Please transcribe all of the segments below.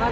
એક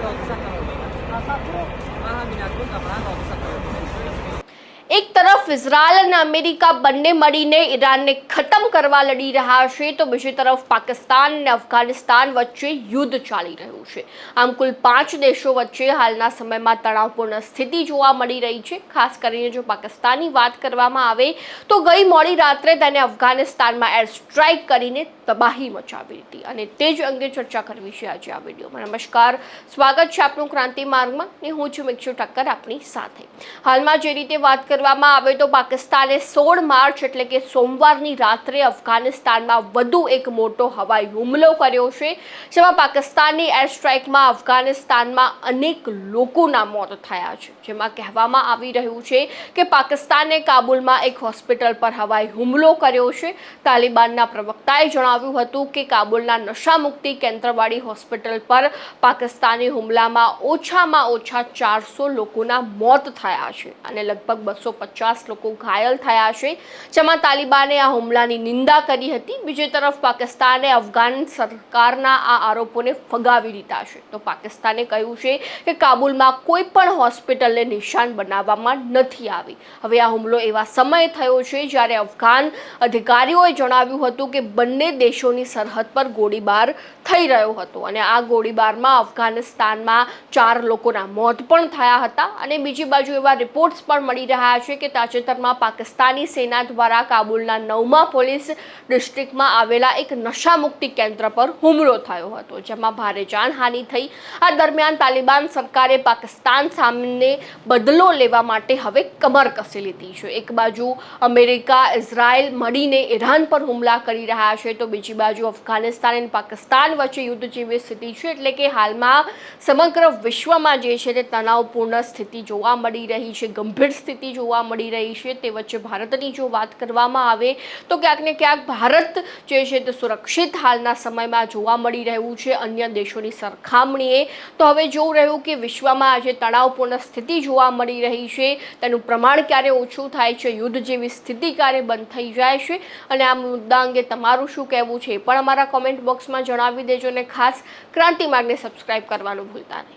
તરફ ઇઝરાયલ અને અમેરિકા બંને મળીને ઈરાનને ખતમ કરવા લડી રહ્યા છે, તો બીજી તરફ પાકિસ્તાન અને અફઘાનિસ્તાન વચ્ચે યુદ્ધ ચાલી રહ્યું છે. આમ કુલ 5 દેશો વચ્ચે હાલના સમયમાં તણાવપૂર્ણ સ્થિતિ જોવા મળી રહી છે. ખાસ કરીને જો પાકિસ્તાનની વાત કરવામાં આવે તો ગઈ મોડી રાત્રે તેને અફઘાનિસ્તાનમાં એર સ્ટ્રાઇક કરીને તબાહી મચાવી હતી, અને તે જ અંગે ચર્ચા કરવી છે આજે આ વિડીયોમાં. નમસ્કાર, સ્વાગત છે આપનું ક્રાંતિ માર્ગમાં, ને હું છું મિક્ષુ ઠક્કર આપની સાથે. હાલમાં જે રીતે વાત કરવામાં આવે તો પાકિસ્તાને 16 માર્ચ એટલે કે સોમવારની રાત્રે અફઘાનિસ્તાનમાં વધુ એક મોટો હવાઈ હુમલો કર્યો છે, જેમાં પાકિસ્તાનની એર સ્ટ્રાઇકમાં અફઘાનિસ્તાનમાં અનેક લોકોના મોત થયા છે. જેમાં કહેવામાં આવી રહ્યું છે કે પાકિસ્તાને કાબુલમાં એક હોસ્પિટલ પર હવાઈ હુમલો કર્યો છે. તાલિબાનના પ્રવક્તાએ જણાવ્યું હતું કે કાબુલના નશામુક્તિ કેન્દ્રવાળી હોસ્પિટલ પર પાકિસ્તાની હુમલામાં ઓછામાં ઓછા 400 લોકોના મોત થયા છે અને લગભગ 250 લોકો ઘાયલ થયા છે, જેમાં તાલિબાને આ હુમલાની નિંદા કરી હતી. બીજી તરફ પાકિસ્તાને અફઘાન સરકારના આ આરોપોને ફગાવી દીધા છે. તો પાકિસ્તાને કહ્યું છે કે કાબુલમાં કોઈ પણ હોસ્પિટલને નિશાન બનાવવામાં નથી આવી. હવે આ હુમલો એવા સમયે થયો છે જ્યારે અફઘાન અધિકારીઓએ જણાવ્યું હતું કે બંને દેશોની સરહદ પર ગોળીબાર થઈ રહ્યો હતો, અને આ ગોળીબારમાં અફઘાનિસ્તાનમાં 4 લોકોના મોત પણ થયા હતા. અને બીજી બાજુ એવા રિપોર્ટ્સ પણ મળી રહ્યા છે કે તાજેતરમાં પાકિસ્તાની સેના દ્વારા કાબુલના 9મા પોલીસ ડિસ્ટ્રિક્ટમાં આવેલા એક નશામુક્તિ કેન્દ્ર પર હુમલો થયો હતો, જેમાં ભારે જાનહાનિ થઈ. આ દરમિયાન તાલિબાન સરકારે પાકિસ્તાન સામે બદલો લેવા માટે હવે કમર કસી લીધી છે. એક બાજુ અમેરિકા, ઇઝરાયલ મળીને ઈરાન પર હુમલા કરી રહ્યા છે, તો બીજી બાજુ અફઘાનિસ્તાન અને પાકિસ્તાન વચ્ચે યુદ્ધ જેવી સ્થિતિ છે. એટલે કે હાલમાં સમગ્ર વિશ્વમાં જે છે તે તણાવપૂર્ણ સ્થિતિ જોવા મળી રહી છે, ગંભીર સ્થિતિ જોવા મળી રહી છે. તે વચ્ચે ભારતની જો વાત કરવામાં આવે તો ક્યાંક ને ક્યાંક ભારત જે છે તે સુરક્ષિત હાલના સમયમાં જોવા મળી રહ્યું છે અન્ય દેશોની સરખામણીએ. તો હવે જોવું રહ્યું કે વિશ્વમાં આજે તણાવપૂર્ણ સ્થિતિ જોવા મળી રહી છે, તેનું પ્રમાણ ક્યારે ઓછું થાય છે, યુદ્ધ જેવી સ્થિતિ ક્યારે બંધ થઈ જાય છે, અને આ મુદ્દા અંગે તમારું શું કહેવું છે એ પણ અમારા કોમેન્ટ બોક્સમાં જણાવી દેજો, અને ખાસ ક્રાંતિ માર્ગને સબસ્ક્રાઇબ કરવાનું ભૂલતા નહીં.